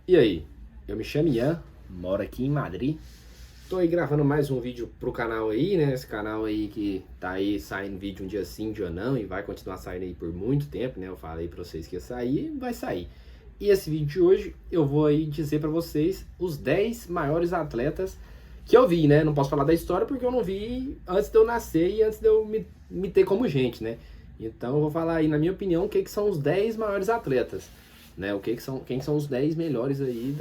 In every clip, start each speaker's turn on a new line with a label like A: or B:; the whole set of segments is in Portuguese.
A: E aí, eu me chamo Ian, moro aqui em Madrid. Tô aí gravando mais um vídeo pro canal aí, né? Esse canal aí que tá aí saindo vídeo um dia sim, um dia não, e vai continuar saindo aí por muito tempo, né? Eu falei pra vocês que ia sair, vai sair. E esse vídeo de hoje eu vou aí dizer pra vocês os 10 maiores atletas que eu vi, né? Não posso falar da história porque eu não vi antes de eu nascer e antes de eu me ter como gente, né? Então eu vou falar aí, na minha opinião, o que são os 10 maiores atletas, né? Quem são os 10 melhores aí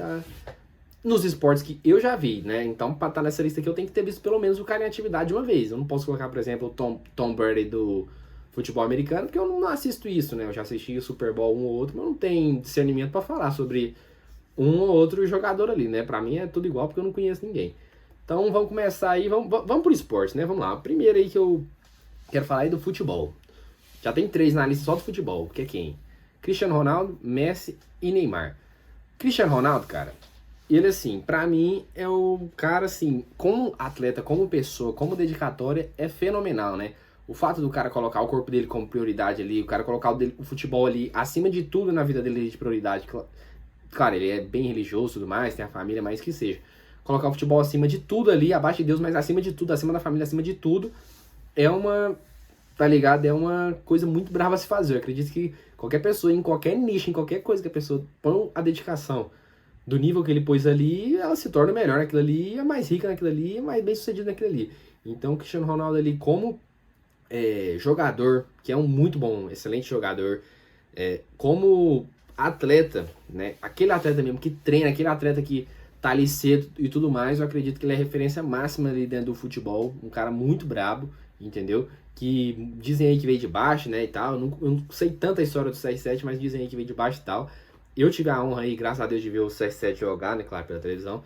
A: nos esportes que eu já vi, né? Então, pra estar nessa lista aqui, eu tenho que ter visto pelo menos o cara em atividade uma vez. Eu não posso colocar, por exemplo, o Tom Brady do futebol americano, porque eu não assisto isso, né? Eu já assisti o Super Bowl um ou outro, mas não tenho discernimento pra falar sobre um ou outro jogador ali, né? Pra mim é tudo igual, porque eu não conheço ninguém. Então, vamos começar aí, vamos pro esporte, né? Vamos lá. O primeiro aí que eu quero falar é do futebol. Já tem 3 na lista só do futebol, que é quem? Cristiano Ronaldo, Messi e Neymar. Cristiano Ronaldo, cara, ele assim, pra mim é o cara assim, como atleta, como pessoa, como dedicatória, é fenomenal, né? O fato do cara colocar o corpo dele como prioridade ali, o cara colocar o futebol ali acima de tudo na vida dele de prioridade. Claro, ele é bem religioso e tudo mais, tem a família, mais que seja. Colocar o futebol acima de tudo ali, abaixo de Deus, mas acima de tudo, acima da família, acima de tudo, é uma, tá ligado? É uma coisa muito brava a se fazer. Eu acredito que qualquer pessoa, em qualquer nicho, em qualquer coisa que a pessoa põe a dedicação do nível que ele pôs ali, ela se torna melhor naquilo ali, é mais rica naquilo ali, é mais bem sucedida naquilo ali. Então o Cristiano Ronaldo ali como jogador, que é um muito bom, excelente jogador, como atleta, né? Aquele atleta mesmo que treina, aquele atleta que tá ali cedo e tudo mais, eu acredito que ele é referência máxima ali dentro do futebol, um cara muito brabo, entendeu? Que dizem aí que veio de baixo, né, e tal. Eu não sei tanta história do CR7, mas dizem aí que veio de baixo e tal. Eu tive a honra aí, graças a Deus, de ver o CR7 jogar, né, claro, pela televisão.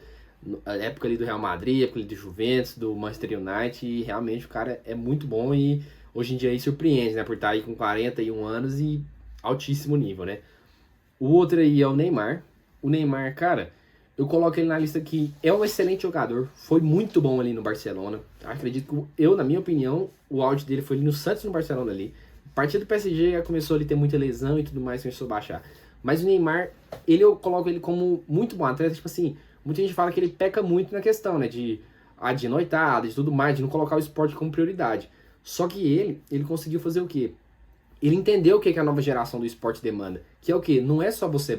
A: A época ali do Real Madrid, época ali do Juventus, do Manchester United, e realmente o cara é muito bom e hoje em dia aí surpreende, né, por estar aí com 41 anos e altíssimo nível, né. O outro aí é o Neymar. O Neymar, cara, eu coloco ele na lista que é um excelente jogador, foi muito bom ali no Barcelona. Acredito que eu, na minha opinião, o auge dele foi ali no Santos e no Barcelona ali. A partir do PSG já começou ali a ter muita lesão e tudo mais, começou a baixar. Mas o Neymar, eu coloco ele como muito bom atleta, tipo assim, muita gente fala que ele peca muito na questão, né, de noitada, de tudo mais, de não colocar o esporte como prioridade. Só que ele conseguiu fazer o quê? Ele entendeu o que a nova geração do esporte demanda, que é o quê? Não é só você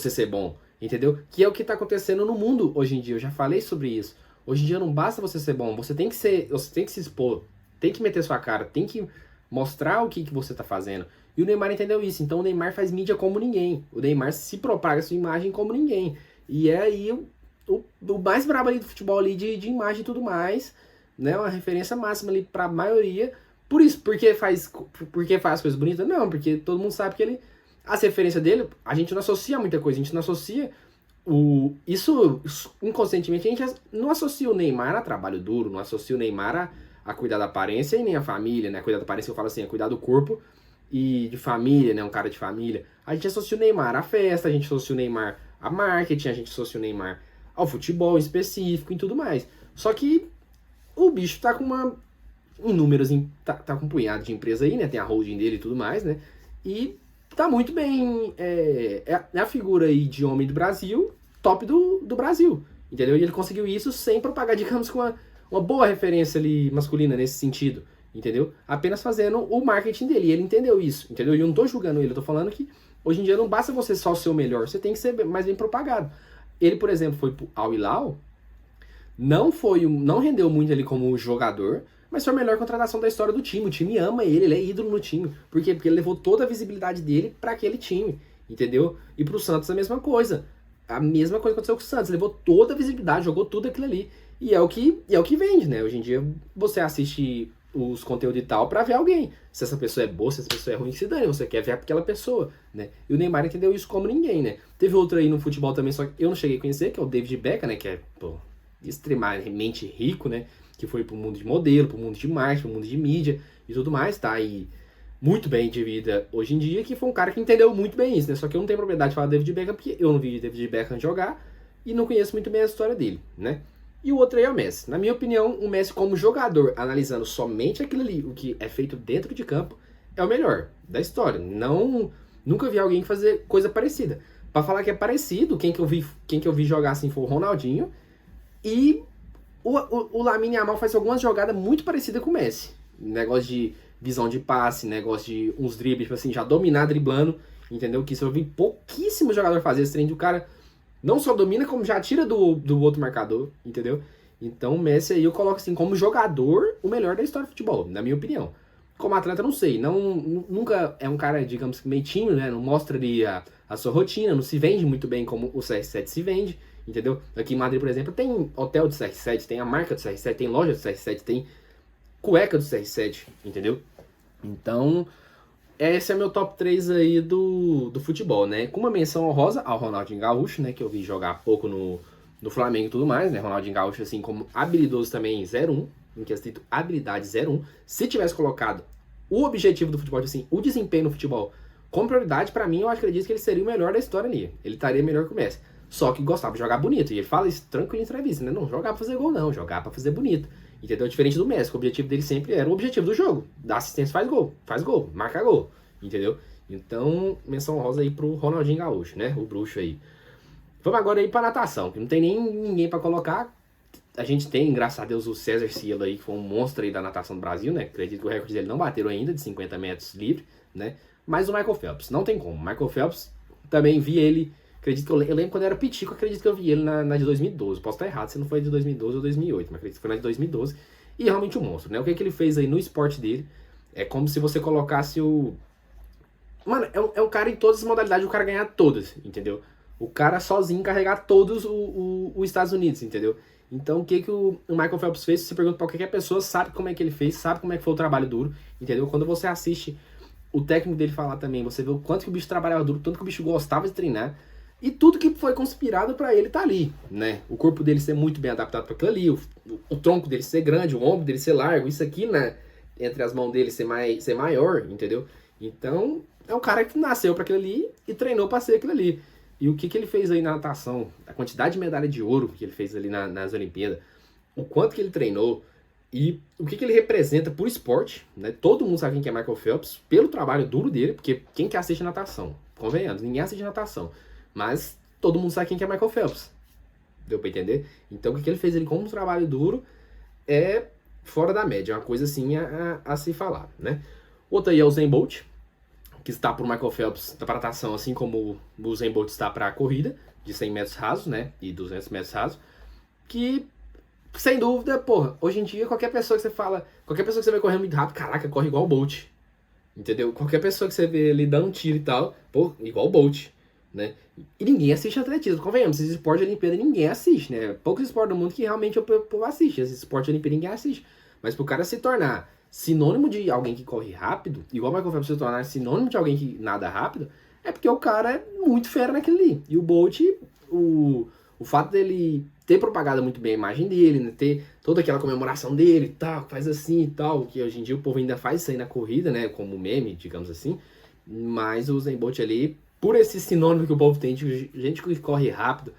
A: ser bom, entendeu? Que é o que está acontecendo no mundo hoje em dia. Eu já falei sobre isso. Hoje em dia não basta você ser bom, você tem que se expor, tem que meter sua cara, tem que mostrar o que você está fazendo. E o Neymar entendeu isso. Então o Neymar faz mídia como ninguém. O Neymar se propaga sua imagem como ninguém. E é aí o mais brabo ali do futebol ali de imagem e tudo mais, né? Uma referência máxima ali para a maioria. Por isso, porque faz coisas bonitas? Não, porque todo mundo sabe que as referências dele, a gente não associa muita coisa, a gente não associa isso inconscientemente, a gente não associa o Neymar a trabalho duro, não associa o Neymar a cuidar da aparência e nem a família, né? Cuidar da aparência, eu falo assim, a cuidar do corpo e de família, né? Um cara de família. A gente associa o Neymar à festa, a gente associa o Neymar a marketing, a gente associa o Neymar ao futebol específico e tudo mais. Só que o bicho tá com em números, tá com um punhado de empresa aí, né? Tem a holding dele e tudo mais, né? E tá muito bem. É a figura aí de homem do Brasil, top do Brasil, entendeu? E ele conseguiu isso sem propagar, digamos, com uma boa referência ali masculina nesse sentido, entendeu? Apenas fazendo o marketing dele. E ele entendeu isso, entendeu? E eu não tô julgando ele, eu tô falando que hoje em dia não basta você só ser o melhor, você tem que ser mais bem propagado. Ele, por exemplo, foi pro Al Hilal, não rendeu muito ali como jogador, mas foi a melhor contratação da história do time. O time ama ele é ídolo no time. Por quê? Porque ele levou toda a visibilidade dele para aquele time, entendeu? E pro Santos a mesma coisa. A mesma coisa aconteceu com o Santos. Levou toda a visibilidade, jogou tudo aquilo ali. E é o que vende, né? Hoje em dia você assiste os conteúdos e tal pra ver alguém. Se essa pessoa é boa, se essa pessoa é ruim, se dane. Você quer ver aquela pessoa, né? E o Neymar entendeu isso como ninguém, né? Teve outro aí no futebol também, só que eu não cheguei a conhecer, que é o David Beckham, né? Que é, extremamente rico, né? Que foi pro mundo de modelo, pro mundo de marketing, pro mundo de mídia e tudo mais, tá? E muito bem de vida hoje em dia, que foi um cara que entendeu muito bem isso, né? Só que eu não tenho propriedade de falar David Beckham, porque eu não vi David Beckham jogar e não conheço muito bem a história dele, né? E o outro aí é o Messi. Na minha opinião, o Messi como jogador, analisando somente aquilo ali, o que é feito dentro de campo, é o melhor da história. Nunca vi alguém fazer coisa parecida. Pra falar que é parecido, quem que eu vi jogar assim foi o Ronaldinho. E o Lamine Yamal faz algumas jogadas muito parecidas com o Messi. Negócio de visão de passe, negócio de uns dribles, tipo assim, já dominar driblando, entendeu? Que isso eu vi pouquíssimos jogadores fazer esse trem de o cara não só domina, como já tira do outro marcador, entendeu? Então o Messi aí eu coloco assim, como jogador, o melhor da história do futebol, na minha opinião. Como atleta, não sei. Nunca é um cara, digamos, meio tímido, né? Não mostra ali a sua rotina, não se vende muito bem como o CR7 se vende, entendeu? Aqui em Madrid, por exemplo, tem hotel do CR7, tem a marca do CR7, tem loja do CR7, tem cueca do CR7, entendeu? Então, esse é meu top 3 aí do futebol, né? Com uma menção honrosa ao Ronaldinho Gaúcho, né? Que eu vi jogar pouco no Flamengo e tudo mais, né? Ronaldinho Gaúcho, assim, como habilidoso também 0-1, em quesito habilidade 0-1. Se tivesse colocado o objetivo do futebol, assim, o desempenho no futebol como prioridade, pra mim, eu acredito que ele seria o melhor da história ali. Ele estaria melhor que o Messi. Só que gostava de jogar bonito. E ele fala isso tranquilo em entrevista, né? Não jogar pra fazer gol, não. Jogar pra fazer bonito. Entendeu? Diferente do Messi, que o objetivo dele sempre era o objetivo do jogo. Dá assistência, faz gol, marca gol. Entendeu? Então, menção rosa aí pro Ronaldinho Gaúcho, né? O bruxo aí. Vamos agora aí pra natação, que não tem nem ninguém pra colocar. A gente tem, graças a Deus, o César Cielo aí, que foi um monstro aí da natação do Brasil, né? Acredito que o recorde dele não bateram ainda, de 50 metros livre, né? Mas o Michael Phelps, não tem como. O Michael Phelps, também vi ele, acredito que eu lembro quando eu era pitico, acredito que eu vi ele na de 2012. Posso estar errado se não foi de 2012 ou 2008, mas acredito que foi na de 2012. E realmente um monstro, né? O que ele fez aí no esporte dele é como se você colocasse o... Mano, é um cara em todas as modalidades, o cara ganhar todas, entendeu? O cara sozinho carregar todos os Estados Unidos, entendeu? Então, o que o Michael Phelps fez? Se você pergunta pra qualquer pessoa, sabe como é que ele fez, sabe como é que foi o trabalho duro, entendeu? Quando você assiste o técnico dele falar também, você vê o quanto que o bicho trabalhava duro, tanto que o bicho gostava de treinar, e tudo que foi conspirado pra ele tá ali, né? O corpo dele ser muito bem adaptado para aquilo ali, o tronco dele ser grande, o ombro dele ser largo, isso aqui, né? Entre as mãos dele ser maior, entendeu? Então, é um cara que nasceu para aquilo ali e treinou para ser aquilo ali. E o que ele fez aí na natação, a quantidade de medalha de ouro que ele fez ali nas Olimpíadas, o quanto que ele treinou e o que ele representa pro esporte, né? Todo mundo sabe quem que é Michael Phelps, pelo trabalho duro dele, porque quem que assiste natação? Convenhamos, ninguém assiste natação. Mas todo mundo sabe quem que é Michael Phelps. Deu pra entender? Então o que ele fez ali como um trabalho duro é fora da média, é uma coisa assim a se falar, né? Outra aí é o Usain Bolt, que está para o Michael Phelps da natação, assim como o Usain Bolt está para a corrida de 100 metros rasos, né, e 200 metros rasos, que, sem dúvida, porra, hoje em dia qualquer pessoa que você fala, qualquer pessoa que você vê correndo muito rápido, caraca, corre igual o Bolt, entendeu? Qualquer pessoa que você vê ele dando um tiro e tal, pô, igual o Bolt, né? E ninguém assiste atletismo, convenhamos, esses esportes de Olimpíada ninguém assiste, né? Poucos esportes do mundo que realmente o povo assiste, esses esportes de Olimpíada ninguém assiste, mas pro cara se tornar sinônimo de alguém que corre rápido, igual o Michael Phelps se tornar sinônimo de alguém que nada rápido, é porque o cara é muito fera naquilo ali. E o Bolt, o fato dele ter propagado muito bem a imagem dele, né, ter toda aquela comemoração dele e tal, faz assim e tal, que hoje em dia o povo ainda faz isso aí na corrida, né, como meme, digamos assim, mas o Usain Bolt ali, por esse sinônimo que o povo tem de gente que corre rápido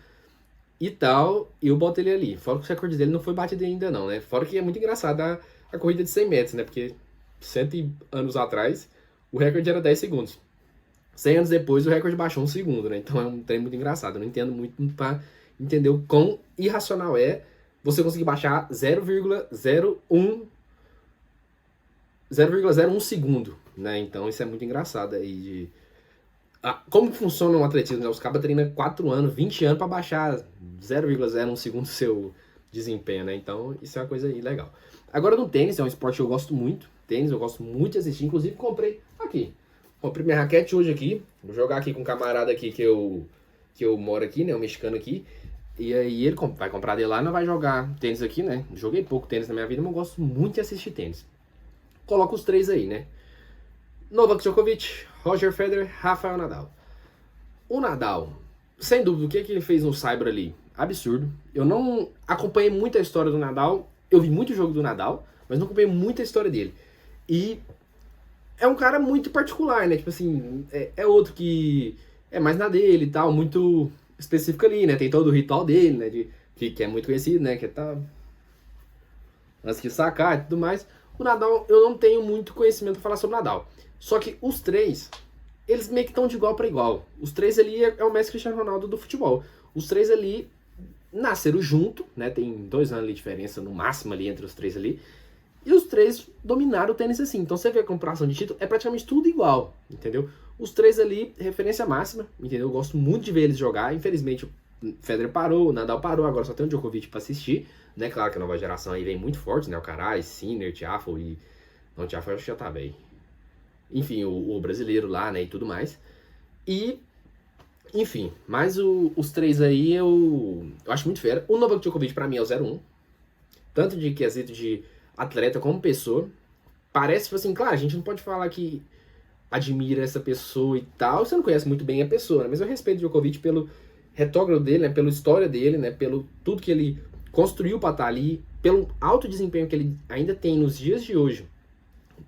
A: e tal, eu boto ele ali. Fora que o recorde dele não foi batido ainda não, né, fora que é muito engraçado a corrida de 100 metros, né? Porque 100 anos atrás o recorde era 10 segundos. 100 anos depois o recorde baixou um segundo, né? Então é um trem muito engraçado. Eu não entendo muito para entender o quão irracional é você conseguir baixar 0,01 segundo, né? Então isso é muito engraçado aí como funciona um atletismo, né? Os cabas treinam 4 anos, 20 anos para baixar 0,01 segundo do seu desempenho, né? Então isso é uma coisa aí legal. Agora no tênis, é um esporte que eu gosto muito. Tênis eu gosto muito de assistir. Inclusive comprei aqui. Comprei minha raquete hoje aqui. Vou jogar aqui com um camarada aqui que eu moro aqui, né? Um mexicano aqui. E aí ele vai comprar dele lá e não vai jogar tênis aqui, né? Joguei pouco tênis na minha vida, mas eu gosto muito de assistir tênis. Coloca os 3 aí, né? Novak Djokovic, Roger Federer, Rafael Nadal. O Nadal, sem dúvida, o que ele fez no Cyber ali? Absurdo. Eu não acompanhei muito a história do Nadal. Eu vi muito jogo do Nadal, mas não acompanhei muito a história dele. E é um cara muito particular, né? Tipo assim, é outro que é mais na dele e tal, muito específico ali, né? Tem todo o ritual dele, né? Que é muito conhecido, né? Que tá antes de sacar e tudo mais. O Nadal, eu não tenho muito conhecimento pra falar sobre o Nadal. Só que os 3 eles meio que estão de igual para igual. Os três ali é o Messi e Cristiano Ronaldo do futebol. Os três ali nasceram junto, né? Tem 2 anos de diferença no máximo ali entre os três ali. E os três dominaram o tênis assim. Então você vê a comparação de título, é praticamente tudo igual, entendeu? Os três ali, referência máxima, entendeu? Eu gosto muito de ver eles jogar. Infelizmente o Federer parou, o Nadal parou, agora só tem o Djokovic pra assistir, né? Claro que a nova geração aí vem muito forte, né? O Carai, Sinner, Tiafoe e... Não, o Tiafoe eu acho que já tá bem. Enfim, o brasileiro lá, né? E tudo mais. E... Enfim, mas os três aí eu acho muito fera. O Novak Djokovic pra mim é o 0-1. Tanto de quesito de atleta como pessoa. Parece, tipo assim, claro, a gente não pode falar que admira essa pessoa e tal. Você não conhece muito bem a pessoa, né? Mas eu respeito o Djokovic pelo retógrafo dele, né? Pela história dele, né? Pelo tudo que ele construiu pra estar ali. Pelo alto desempenho que ele ainda tem nos dias de hoje.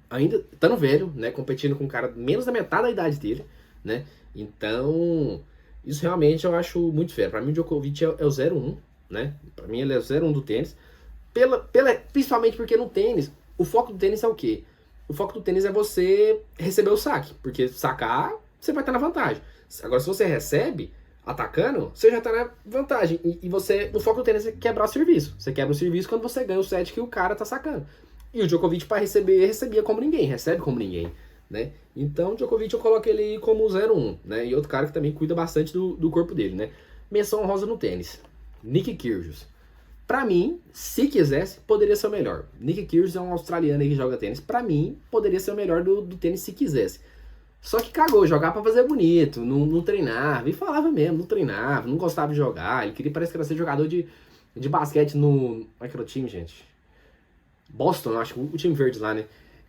A: Ainda estando velho, né? Competindo com um cara menos da metade da idade dele, né? Então, isso realmente eu acho muito fera. Pra mim o Djokovic é o 0-1, né? Pra mim ele é o 0-1 do tênis. Principalmente porque no tênis, o foco do tênis é o quê? O foco do tênis é você receber o saque. Porque sacar, você vai estar na vantagem. Agora, se você recebe atacando, você já está na vantagem. E o foco do tênis é quebrar o serviço. Você quebra o serviço quando você ganha o set que o cara tá sacando. E o Djokovic, para receber, recebia como ninguém, recebe como ninguém, né? Então, o Djokovic eu coloco ele aí como 0-1, né? E outro cara que também cuida bastante do corpo dele, né? Menção honrosa no tênis. Nick Kyrgios. Pra mim, se quisesse, poderia ser o melhor. Nick Kyrgios é um australiano aí que joga tênis. Pra mim, poderia ser o melhor do tênis se quisesse. Só que cagou, jogar pra fazer bonito, não treinava. E falava mesmo, não treinava, não gostava de jogar. Ele queria, parece que era ser jogador de basquete no... Como é que era o time, gente? Boston, acho que o time verde lá, né?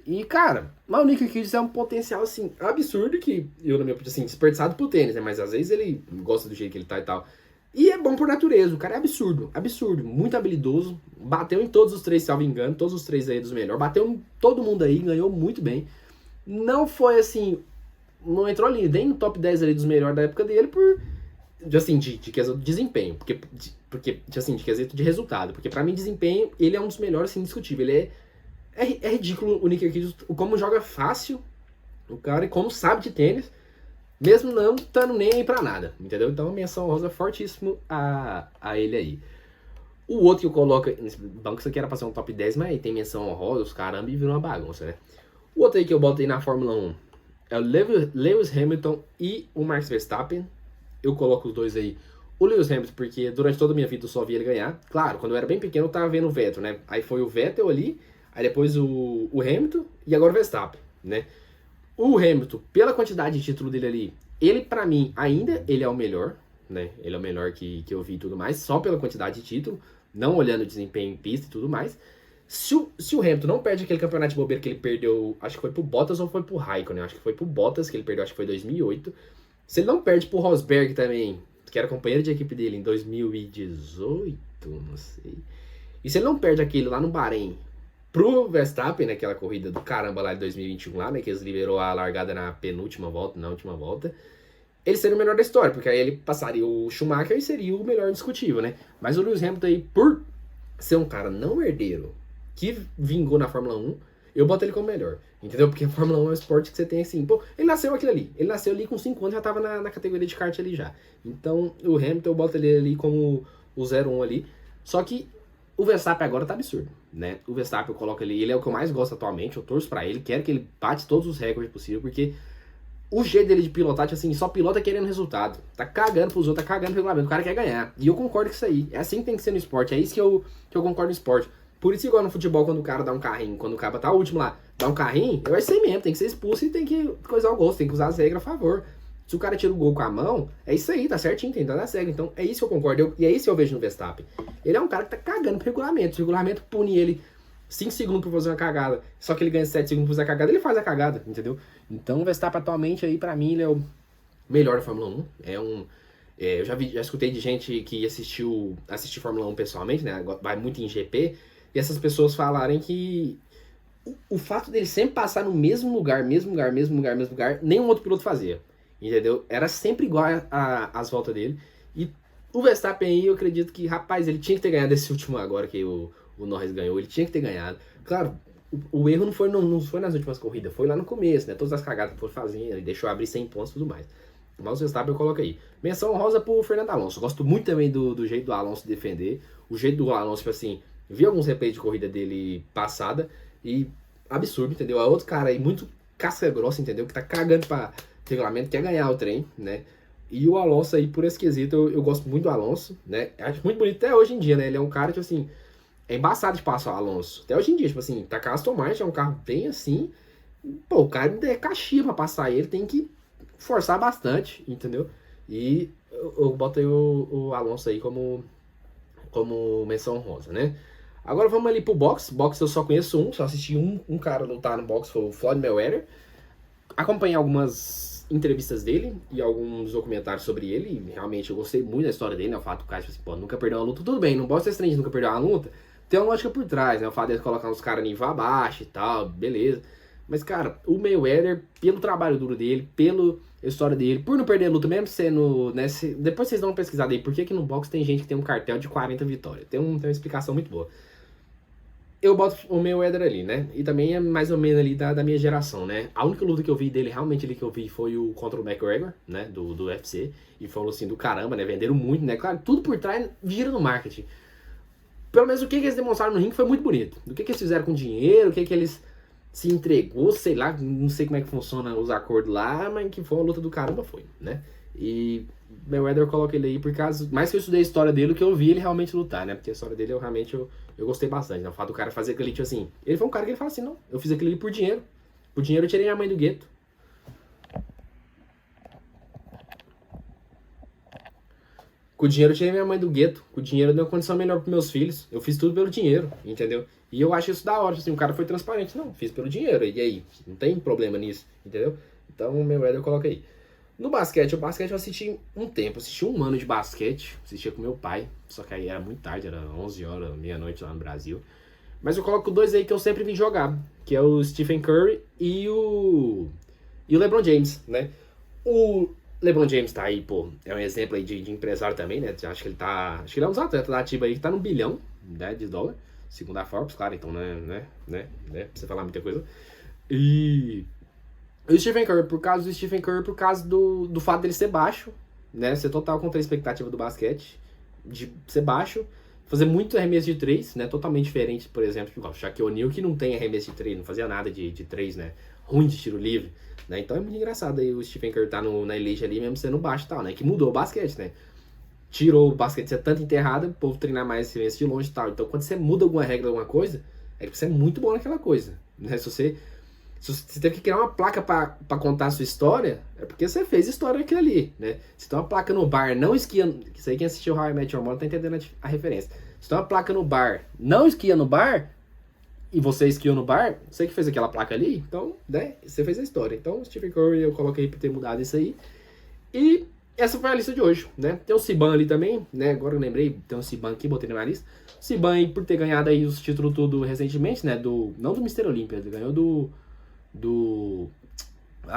A: E, cara, mas o Nick Kyrgios é um potencial, assim, absurdo que eu, na minha opinião, assim, desperdiçado pro tênis, né? Mas às vezes ele gosta do jeito que ele tá e tal. E é bom por natureza, o cara é absurdo, absurdo, muito habilidoso, bateu em todos os três, se não me engano, todos os três aí dos melhores, bateu em todo mundo aí, ganhou muito bem. Não foi assim, não entrou ali, nem no top 10 ali dos melhores da época dele assim, de quesito de desempenho, assim, de quesito de resultado, porque pra mim desempenho, ele é um dos melhores, assim, indiscutível, ele é ridículo o Nick Kyrgios, como joga fácil, o cara, e como sabe de tênis, mesmo não estando nem aí pra nada, entendeu? Então, menção rosa fortíssimo a ele aí. O outro que eu coloco nesse banco, isso aqui era pra ser um top 10, mas aí tem menção honrosa, os caramba, e virou uma bagunça, né? O outro aí que eu boto aí na Fórmula 1 é o Lewis Hamilton e o Max Verstappen. Eu coloco os dois aí. O Lewis Hamilton, porque durante toda a minha vida eu só vi ele ganhar. Claro, quando eu era bem pequeno eu tava vendo o Vettel, né? Aí foi o Vettel ali, aí depois o Hamilton e agora o Verstappen, né? O Hamilton, pela quantidade de título dele ali, ele pra mim ainda ele é o melhor, né? Ele é o melhor que eu vi e tudo mais, só pela quantidade de título, não olhando o desempenho em pista e tudo mais. Se o Hamilton não perde aquele campeonato de bobeira que ele perdeu, acho que foi pro Bottas ou foi pro Raikkonen, acho que foi pro Bottas que ele perdeu, acho que foi em 2008. Se ele não perde pro Rosberg também, que era companheiro de equipe dele em 2018, não sei. E se ele não perde aquele lá no Bahrein pro Verstappen, naquela corrida do caramba lá de 2021 lá, né, que eles liberou a largada na penúltima volta, na última volta, ele seria o melhor da história, porque aí ele passaria o Schumacher e seria o melhor indiscutível, né? Mas o Lewis Hamilton aí, por ser um cara não herdeiro, que vingou na Fórmula 1, eu boto ele como melhor, entendeu? Porque a Fórmula 1 é um esporte que você tem assim, pô, ele nasceu aquilo ali, ele nasceu ali com 5 anos, já tava na categoria de kart ali já. Então, o Hamilton eu boto ele ali como o 0-1 ali, só que o Verstappen agora tá absurdo, né? O Verstappen eu coloco ele é o que eu mais gosto atualmente, eu torço pra ele, quero que ele bate todos os recordes possíveis, porque o jeito dele de pilotar, tipo assim, só pilota querendo resultado, tá cagando pros outros, tá cagando pro regulamento, o cara quer ganhar, e eu concordo com isso aí, é assim que tem que ser no esporte, é isso que eu concordo no esporte. Por isso, igual no futebol, quando o cara dá um carrinho, quando o cara tá o último lá, dá um carrinho, é isso aí mesmo, tem que ser expulso e tem que coisar o gol, tem que usar as regras a favor. Se o cara tira o gol com a mão, é isso aí, tá certinho, tem que dar as regras. Então, é isso que eu concordo, e é isso que eu vejo no Verstappen. Ele é um cara que tá cagando pro regulamento, se o regulamento pune ele 5 segundos pra fazer uma cagada, só que ele ganha 7 segundos pra fazer a cagada, ele faz a cagada, entendeu? Então, o Verstappen atualmente aí, pra mim, ele é o melhor da Fórmula 1, eu já escutei de gente que assistiu Fórmula 1 pessoalmente, né, vai muito em GP, e essas pessoas falarem que o fato dele sempre passar no mesmo lugar, nenhum outro piloto fazia, entendeu? Era sempre igual as voltas dele. E o Verstappen aí, eu acredito que, rapaz, ele tinha que ter ganhado esse último agora que o Norris ganhou, ele tinha que ter ganhado. Claro, o erro não foi nas últimas corridas, foi lá no começo, né? Todas as cagadas que foi fazendo, ele deixou abrir 100 pontos e tudo mais. Mas o Verstappen eu coloco aí. Menção honrosa pro Fernando Alonso. Gosto muito também do jeito do Alonso defender. O jeito do Alonso, tipo assim, vi alguns replays de corrida dele passada e absurdo, entendeu? É outro cara aí muito casca grossa, entendeu? Que tá cagando pra regulamento, quer ganhar o trem, né? E o Alonso aí, por esse quesito, eu gosto muito do Alonso, né? Acho muito bonito até hoje em dia, né? Ele é um cara, tipo assim, é embaçado de passar o Alonso. Até hoje em dia, tipo assim, tá com a Aston Martin, é um carro bem assim. Pô, o cara é caixinha pra passar ele, tem que forçar bastante, entendeu? E eu boto aí o Alonso aí como menção honrosa, né? Agora vamos ali pro boxe. Boxe eu só conheço só assisti um cara lutar no boxe, foi o Floyd Mayweather. Acompanhei algumas entrevistas dele e alguns documentários sobre ele, e realmente eu gostei muito da história dele, né? O fato do cara, tipo assim, pô, nunca perdeu uma luta, tudo bem, não boxe ser estranho, nunca perdeu uma luta, tem uma lógica por trás, né? O fato de colocar uns caras nível abaixo e tal, beleza. Mas, cara, o Mayweather, pelo trabalho duro dele, pela história dele, por não perder a luta, mesmo sendo, né, depois vocês dão uma pesquisada aí, por que no boxe tem gente que tem um cartel de 40 vitórias? Tem uma explicação muito boa. Eu boto o Mayweather ali, né? E também é mais ou menos ali da minha geração, né? A única luta que eu vi dele, realmente ali que eu vi, foi o contra o McGregor, né? Do UFC. E falou assim, do caramba, né? Venderam muito, né? Claro, tudo por trás vira no marketing. Pelo menos o que eles demonstraram no ringue foi muito bonito. Do que eles fizeram com dinheiro, o que eles se entregou, sei lá, não sei como é que funciona os acordos lá, mas que foi uma luta do caramba, foi, né? E Mayweather eu coloco ele aí por causa, mais que eu estudei a história dele, do que eu vi ele realmente lutar, né? Porque a história dele eu gostei bastante, né? O fato do cara fazer aquele tipo assim, ele foi um cara que ele fala assim, não, eu fiz aquilo ali por dinheiro. Por dinheiro eu tirei minha mãe do gueto. Com o dinheiro eu tirei minha mãe do gueto. Com o dinheiro eu dei uma condição melhor pros meus filhos. Eu fiz tudo pelo dinheiro, entendeu? E eu acho isso da hora, assim, o cara foi transparente. Não, fiz pelo dinheiro, e aí? Não tem problema nisso, entendeu? Então o meu eu coloco aí. No basquete, o basquete eu assisti um tempo, assisti um ano de basquete, assistia com meu pai, só que aí era muito tarde, era 11 horas, meia-noite lá no Brasil. Mas eu coloco dois aí que eu sempre vi jogar, que é o Stephen Curry e o LeBron James, né? O LeBron James tá aí, pô, é um exemplo aí de empresário também, né? Acho que ele é um dos atletas da ativa aí que tá no bilhão, né, de dólar, segundo a Forbes, claro, então né, precisa falar muita coisa. E o Stephen Curry, por causa do fato dele ser baixo, né? Ser total contra a expectativa do basquete, de ser baixo, fazer muito arremesso de 3, né? Totalmente diferente, por exemplo, igual o Shaquille O'Neal, que não tem arremesso de 3, não fazia nada de 3, né? Ruim de tiro livre, né? Então é muito engraçado aí o Stephen Curry tá na elite ali, mesmo sendo baixo e tal, né? Que mudou o basquete, né? Tirou o basquete ser tanto enterrado, o povo treinar mais silêncio de longe e tal. Então quando você muda alguma regra, alguma coisa, é que você é muito bom naquela coisa, né? Se você teve que criar uma placa pra contar a sua história, é porque você fez história aqui ali, né? Se tem uma placa no bar, não esquia... Isso aí quem assistiu How I Met Your Mother tá entendendo a referência. Se tem uma placa no bar, não esquia no bar, e você esquiou no bar, você que fez aquela placa ali, então, né? Você fez a história. Então, Stephen Curry eu coloquei pra ter mudado isso aí. E essa foi a lista de hoje, né? Tem o Siban ali também, né? Agora eu lembrei, tem o Siban aqui, botei na minha lista. O Siban aí, por ter ganhado aí os títulos tudo recentemente, né? Não do Mr. Olympia, ele ganhou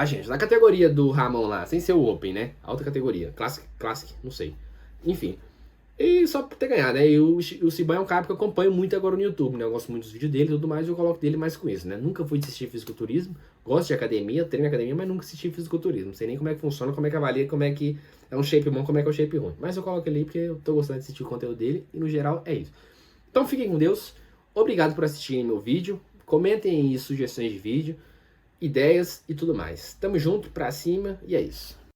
A: gente, na categoria do Ramon lá, sem ser o Open, né? Alta categoria, Classic, não sei. Enfim. E só por ter ganhado, né? E o Siban é um cara que eu acompanho muito agora no YouTube, né? Eu gosto muito dos vídeos dele e tudo mais, eu coloco dele mais com isso, né? Nunca fui assistir fisiculturismo, gosto de academia, treino academia, mas nunca assisti fisiculturismo. Não sei nem como é que funciona, como é que avalia, como é que é um shape bom, como é que é um shape ruim. Mas eu coloco ele aí porque eu tô gostando de assistir o conteúdo dele e no geral é isso. Então fiquem com Deus, obrigado por assistirem meu vídeo, comentem aí sugestões de vídeo, ideias e tudo mais. Tamo junto, pra cima, e é isso.